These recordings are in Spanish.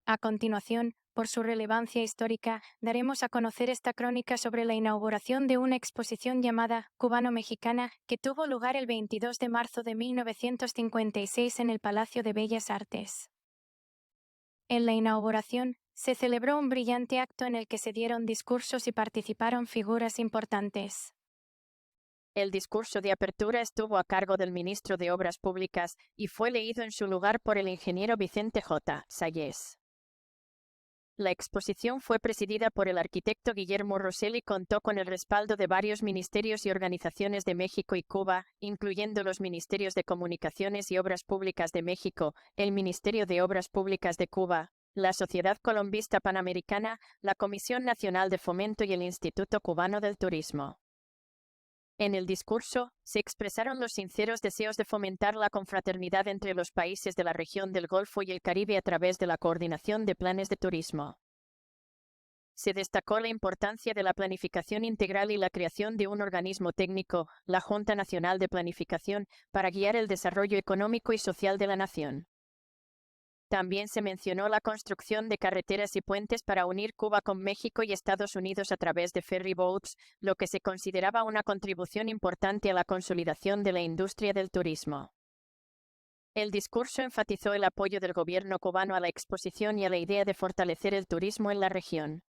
A continuación, por su relevancia histórica, daremos a conocer esta crónica sobre la inauguración de una exposición llamada Cubano-Mexicana, que tuvo lugar el 22 de marzo de 1956 en el Palacio de Bellas Artes. En la inauguración, se celebró un brillante acto en el que se dieron discursos y participaron figuras importantes. El discurso de apertura estuvo a cargo del ministro de Obras Públicas y fue leído en su lugar por el ingeniero Vicente J. Salles. La exposición fue presidida por el arquitecto Guillermo Rosell y contó con el respaldo de varios ministerios y organizaciones de México y Cuba, incluyendo los Ministerios de Comunicaciones y Obras Públicas de México, el Ministerio de Obras Públicas de Cuba, la Sociedad Colombista Panamericana, la Comisión Nacional de Fomento y el Instituto Cubano del Turismo. En el discurso, se expresaron los sinceros deseos de fomentar la confraternidad entre los países de la región del Golfo y el Caribe a través de la coordinación de planes de turismo. Se destacó la importancia de la planificación integral y la creación de un organismo técnico, la Junta Nacional de Planificación, para guiar el desarrollo económico y social de la nación. También se mencionó la construcción de carreteras y puentes para unir Cuba con México y Estados Unidos a través de ferry boats, lo que se consideraba una contribución importante a la consolidación de la industria del turismo. El discurso enfatizó el apoyo del gobierno cubano a la exposición y a la idea de fortalecer el turismo en la región.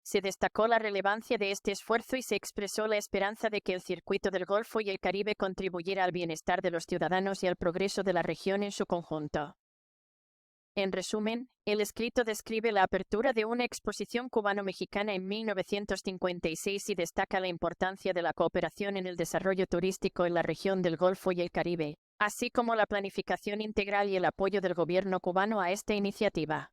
Se destacó la relevancia de este esfuerzo y se expresó la esperanza de que el circuito del Golfo y el Caribe contribuyera al bienestar de los ciudadanos y al progreso de la región en su conjunto. En resumen, el escrito describe la apertura de una exposición cubano-mexicana en 1956 y destaca la importancia de la cooperación en el desarrollo turístico en la región del Golfo y el Caribe, así como la planificación integral y el apoyo del gobierno cubano a esta iniciativa.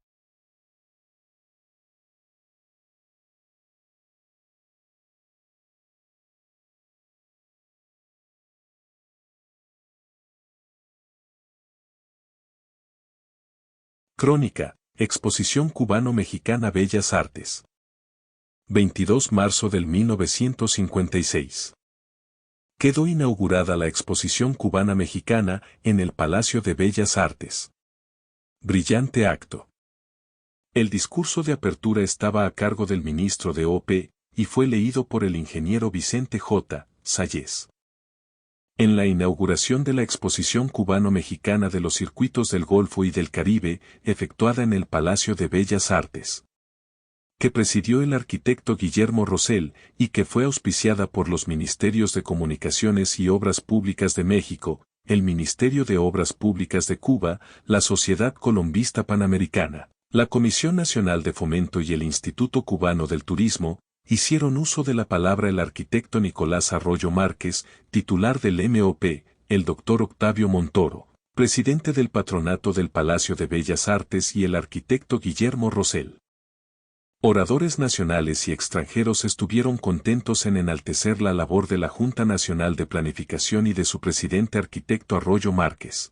Crónica, Exposición Cubano-Mexicana Bellas Artes. 22 de marzo del 1956. Quedó inaugurada la Exposición Cubana-Mexicana en el Palacio de Bellas Artes. Brillante acto. El discurso de apertura estaba a cargo del ministro de OP y fue leído por el ingeniero Vicente J. Salles. En la inauguración de la Exposición Cubano-Mexicana de los Circuitos del Golfo y del Caribe, efectuada en el Palacio de Bellas Artes, que presidió el arquitecto Guillermo Rosell y que fue auspiciada por los Ministerios de Comunicaciones y Obras Públicas de México, el Ministerio de Obras Públicas de Cuba, la Sociedad Colombista Panamericana, la Comisión Nacional de Fomento y el Instituto Cubano del Turismo, hicieron uso de la palabra el arquitecto Nicolás Arroyo Márquez, titular del MOP, el doctor Octavio Montoro, presidente del patronato del Palacio de Bellas Artes y el arquitecto Guillermo Rosell. Oradores nacionales y extranjeros estuvieron contentos en enaltecer la labor de la Junta Nacional de Planificación y de su presidente arquitecto Arroyo Márquez.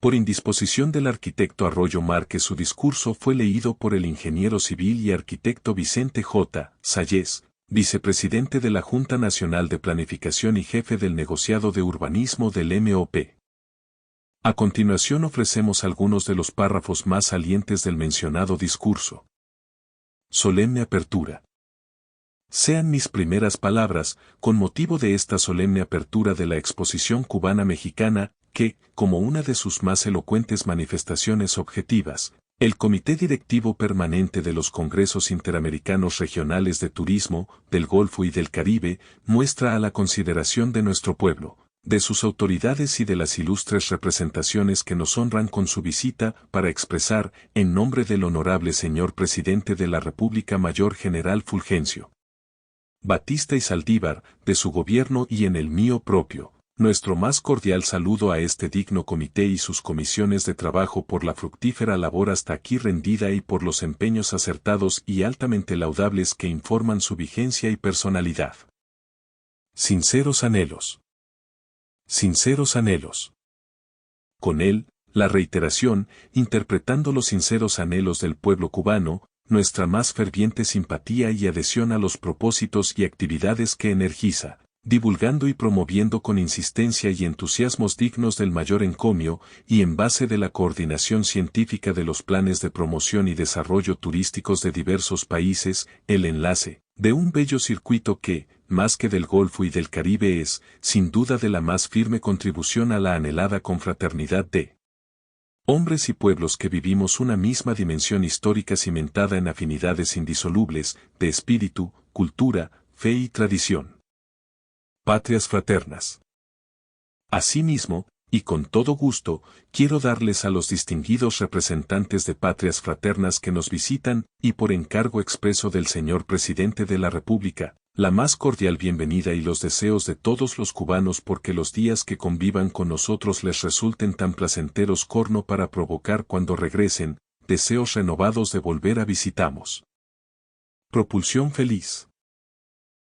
Por indisposición del arquitecto Arroyo Márquez su discurso fue leído por el ingeniero civil y arquitecto Vicente J. Salles, vicepresidente de la Junta Nacional de Planificación y jefe del negociado de urbanismo del MOP. A continuación ofrecemos algunos de los párrafos más salientes del mencionado discurso. Solemne apertura. Sean mis primeras palabras, con motivo de esta solemne apertura de la Exposición Cubana-Mexicana, que, como una de sus más elocuentes manifestaciones objetivas, el Comité Directivo Permanente de los Congresos Interamericanos Regionales de Turismo, del Golfo y del Caribe, muestra a la consideración de nuestro pueblo, de sus autoridades y de las ilustres representaciones que nos honran con su visita para expresar, en nombre del honorable señor Presidente de la República Mayor General Fulgencio Batista y Saldívar, de su gobierno y en el mío propio, nuestro más cordial saludo a este digno comité y sus comisiones de trabajo por la fructífera labor hasta aquí rendida y por los empeños acertados y altamente laudables que informan su vigencia y personalidad. Sinceros anhelos. Sinceros anhelos. Con él, la reiteración, interpretando los sinceros anhelos del pueblo cubano, nuestra más ferviente simpatía y adhesión a los propósitos y actividades que energiza, divulgando y promoviendo con insistencia y entusiasmos dignos del mayor encomio, y en base de la coordinación científica de los planes de promoción y desarrollo turísticos de diversos países, el enlace de un bello circuito que, más que del Golfo y del Caribe es, sin duda de la más firme contribución a la anhelada confraternidad de hombres y pueblos que vivimos una misma dimensión histórica cimentada en afinidades indisolubles, de espíritu, cultura, fe y tradición. Patrias fraternas. Asimismo, y con todo gusto, quiero darles a los distinguidos representantes de patrias fraternas que nos visitan, y por encargo expreso del señor Presidente de la República, la más cordial bienvenida y los deseos de todos los cubanos porque los días que convivan con nosotros les resulten tan placenteros corno para provocar cuando regresen, deseos renovados de volver a visitamos. Propulsión feliz.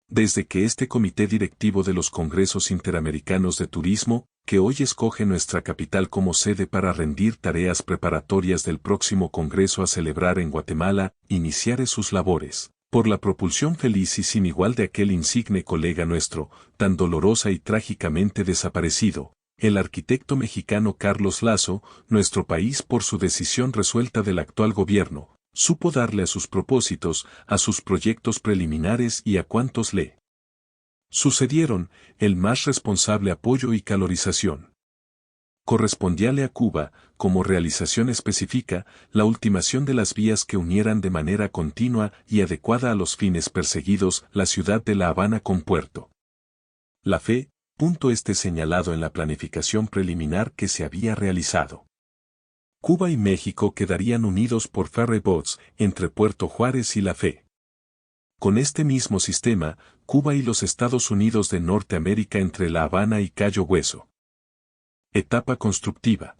Desde que este comité directivo de los Congresos Interamericanos de Turismo, que hoy escoge nuestra capital como sede para rendir tareas preparatorias del próximo Congreso a celebrar en Guatemala, iniciare sus labores, por la propulsión feliz y sin igual de aquel insigne colega nuestro, tan dolorosa y trágicamente desaparecido, el arquitecto mexicano Carlos Lazo, nuestro país por su decisión resuelta del actual gobierno, supo darle a sus propósitos, a sus proyectos preliminares y a cuantos le sucedieron, el más responsable apoyo y calorización. Correspondíale a Cuba, como realización específica, la ultimación de las vías que unieran de manera continua y adecuada a los fines perseguidos la ciudad de La Habana con Puerto La Fe, punto este señalado en la planificación preliminar que se había realizado. Cuba y México quedarían unidos por ferry boats entre Puerto Juárez y La Fe. Con este mismo sistema, Cuba y los Estados Unidos de Norteamérica entre La Habana y Cayo Hueso. Etapa constructiva.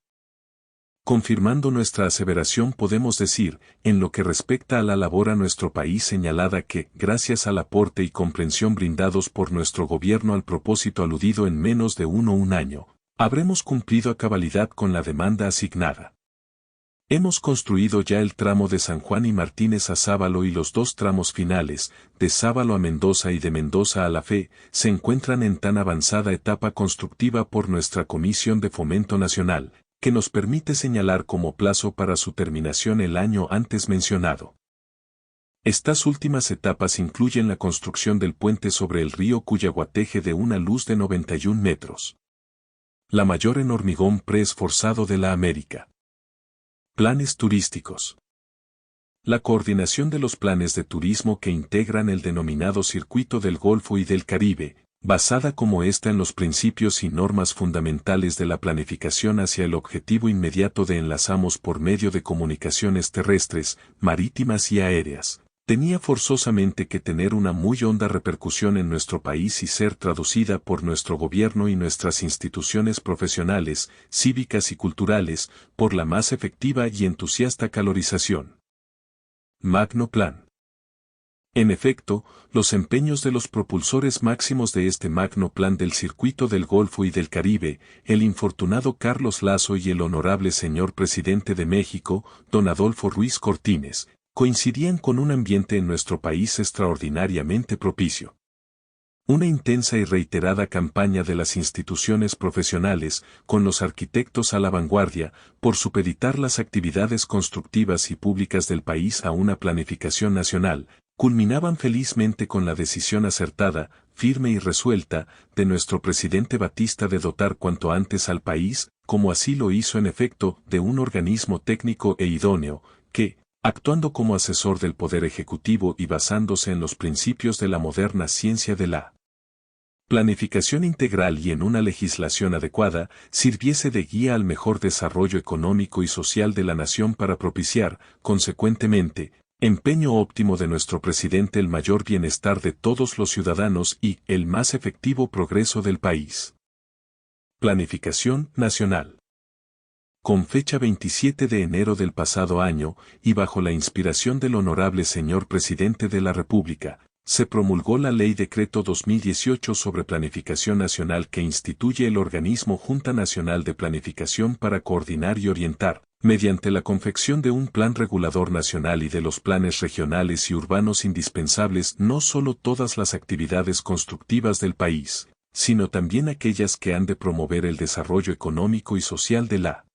Confirmando nuestra aseveración podemos decir, en lo que respecta a la labor a nuestro país señalada que, gracias al aporte y comprensión brindados por nuestro gobierno al propósito aludido en menos de un año, habremos cumplido a cabalidad con la demanda asignada. Hemos construido ya el tramo de San Juan y Martínez a Sábalo y los dos tramos finales, de Sábalo a Mendoza y de Mendoza a La Fe, se encuentran en tan avanzada etapa constructiva por nuestra Comisión de Fomento Nacional, que nos permite señalar como plazo para su terminación el año antes mencionado. Estas últimas etapas incluyen la construcción del puente sobre el río Cuyaguateje de una luz de 91 metros. La mayor en hormigón preesforzado de la América. Planes turísticos. La coordinación de los planes de turismo que integran el denominado Circuito del Golfo y del Caribe, basada como ésta en los principios y normas fundamentales de la planificación hacia el objetivo inmediato de enlazamos por medio de comunicaciones terrestres, marítimas y aéreas, tenía forzosamente que tener una muy honda repercusión en nuestro país y ser traducida por nuestro gobierno y nuestras instituciones profesionales, cívicas y culturales, por la más efectiva y entusiasta calorización. Magno Plan. En efecto, los empeños de los propulsores máximos de este magno plan del Circuito del Golfo y del Caribe, el infortunado Carlos Lazo y el honorable señor Presidente de México, don Adolfo Ruiz Cortines, coincidían con un ambiente en nuestro país extraordinariamente propicio. Una intensa y reiterada campaña de las instituciones profesionales, con los arquitectos a la vanguardia, por supeditar las actividades constructivas y públicas del país a una planificación nacional, culminaban felizmente con la decisión acertada, firme y resuelta, de nuestro presidente Batista de dotar cuanto antes al país, como así lo hizo en efecto, de un organismo técnico e idóneo, que, actuando como asesor del Poder Ejecutivo y basándose en los principios de la moderna ciencia de la planificación integral y en una legislación adecuada, sirviese de guía al mejor desarrollo económico y social de la nación para propiciar, consecuentemente, empeño óptimo de nuestro presidente el mayor bienestar de todos los ciudadanos y el más efectivo progreso del país. Planificación nacional. Con fecha 27 de enero del pasado año, y bajo la inspiración del honorable señor Presidente de la República, se promulgó la Ley Decreto 2018 sobre Planificación Nacional que instituye el organismo Junta Nacional de Planificación para coordinar y orientar, mediante la confección de un plan regulador nacional y de los planes regionales y urbanos indispensables no solo todas las actividades constructivas del país, sino también aquellas que han de promover el desarrollo económico y social de la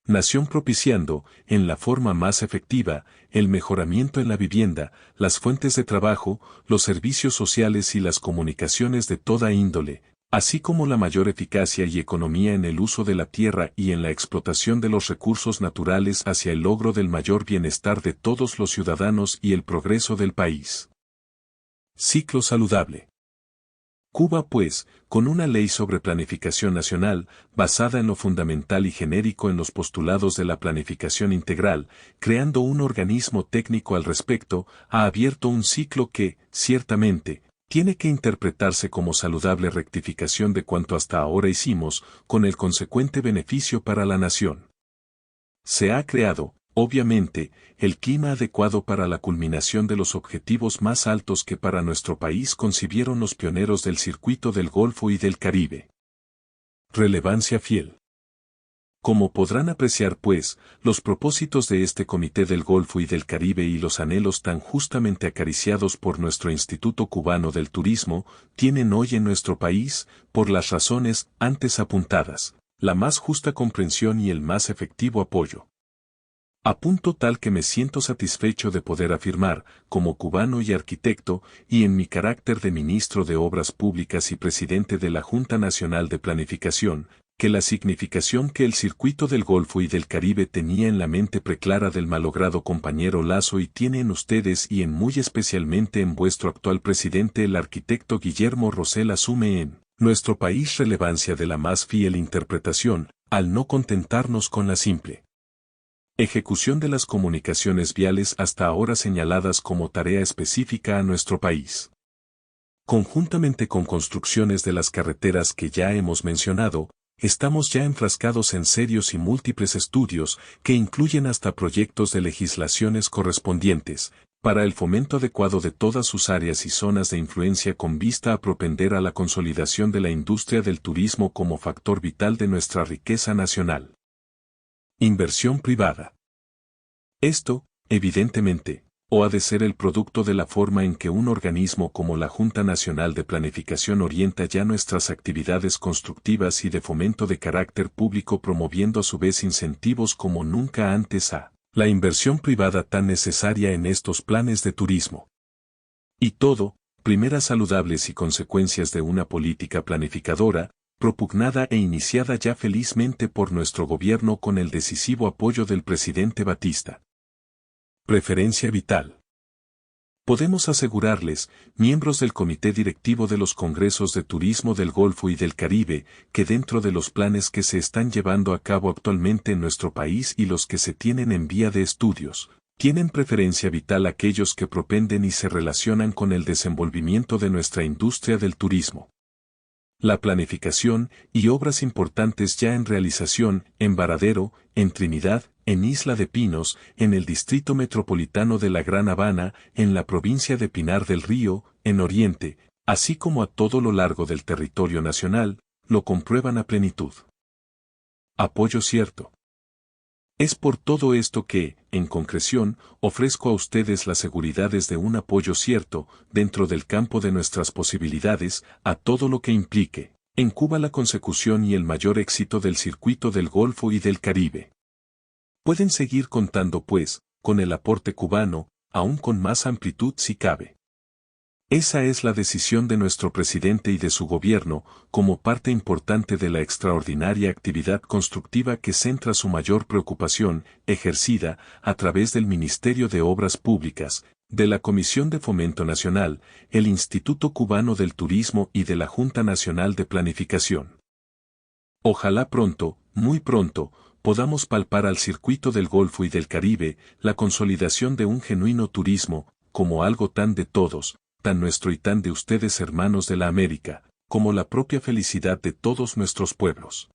nación, propiciando, en la forma más efectiva, el mejoramiento en la vivienda, las fuentes de trabajo, los servicios sociales y las comunicaciones de toda índole, así como la mayor eficacia y economía en el uso de la tierra y en la explotación de los recursos naturales hacia el logro del mayor bienestar de todos los ciudadanos y el progreso del país. Ciclo saludable. Cuba, pues, con una ley sobre planificación nacional, basada en lo fundamental y genérico en los postulados de la planificación integral, creando un organismo técnico al respecto, ha abierto un ciclo que, ciertamente, tiene que interpretarse como saludable rectificación de cuanto hasta ahora hicimos, con el consecuente beneficio para la nación. Se ha creado, obviamente, el clima adecuado para la culminación de los objetivos más altos que para nuestro país concibieron los pioneros del circuito del Golfo y del Caribe. Relevancia fiel. Como podrán apreciar, pues, los propósitos de este Comité del Golfo y del Caribe y los anhelos tan justamente acariciados por nuestro Instituto Cubano del Turismo, tienen hoy en nuestro país, por las razones antes apuntadas, la más justa comprensión y el más efectivo apoyo. A punto tal que me siento satisfecho de poder afirmar, como cubano y arquitecto, y en mi carácter de ministro de Obras Públicas y presidente de la Junta Nacional de Planificación, que la significación que el circuito del Golfo y del Caribe tenía en la mente preclara del malogrado compañero Lazo y tiene en ustedes y en muy especialmente en vuestro actual presidente el arquitecto Guillermo Rosell asume en nuestro país relevancia de la más fiel interpretación, al no contentarnos con la simple ejecución de las comunicaciones viales hasta ahora señaladas como tarea específica a nuestro país. Conjuntamente con construcciones de las carreteras que ya hemos mencionado, estamos ya enfrascados en serios y múltiples estudios que incluyen hasta proyectos de legislaciones correspondientes, para el fomento adecuado de todas sus áreas y zonas de influencia con vista a propender a la consolidación de la industria del turismo como factor vital de nuestra riqueza nacional. Inversión privada. Esto, evidentemente, o ha de ser el producto de la forma en que un organismo como la Junta Nacional de Planificación orienta ya nuestras actividades constructivas y de fomento de carácter público, promoviendo a su vez incentivos como nunca antes a la inversión privada tan necesaria en estos planes de turismo. Y todo, primeras saludables y consecuencias de una política planificadora, propugnada e iniciada ya felizmente por nuestro gobierno con el decisivo apoyo del presidente Batista. Preferencia vital. Podemos asegurarles, miembros del Comité Directivo de los Congresos de Turismo del Golfo y del Caribe, que dentro de los planes que se están llevando a cabo actualmente en nuestro país y los que se tienen en vía de estudios, tienen preferencia vital aquellos que propenden y se relacionan con el desenvolvimiento de nuestra industria del turismo. La planificación y obras importantes ya en realización en Varadero, en Trinidad, en Isla de Pinos, en el Distrito Metropolitano de la Gran Habana, en la provincia de Pinar del Río, en Oriente, así como a todo lo largo del territorio nacional, lo comprueban a plenitud. Apoyo cierto. Es por todo esto que, en concreción, ofrezco a ustedes las seguridades de un apoyo cierto, dentro del campo de nuestras posibilidades, a todo lo que implique, en Cuba la consecución y el mayor éxito del circuito del Golfo y del Caribe. Pueden seguir contando, pues, con el aporte cubano, aún con más amplitud si cabe. Esa es la decisión de nuestro presidente y de su gobierno, como parte importante de la extraordinaria actividad constructiva que centra su mayor preocupación, ejercida, a través del Ministerio de Obras Públicas, de la Comisión de Fomento Nacional, el Instituto Cubano del Turismo y de la Junta Nacional de Planificación. Ojalá pronto, muy pronto, podamos palpar al circuito del Golfo y del Caribe la consolidación de un genuino turismo, como algo tan de todos, tan nuestro y tan de ustedes hermanos de la América, como la propia felicidad de todos nuestros pueblos.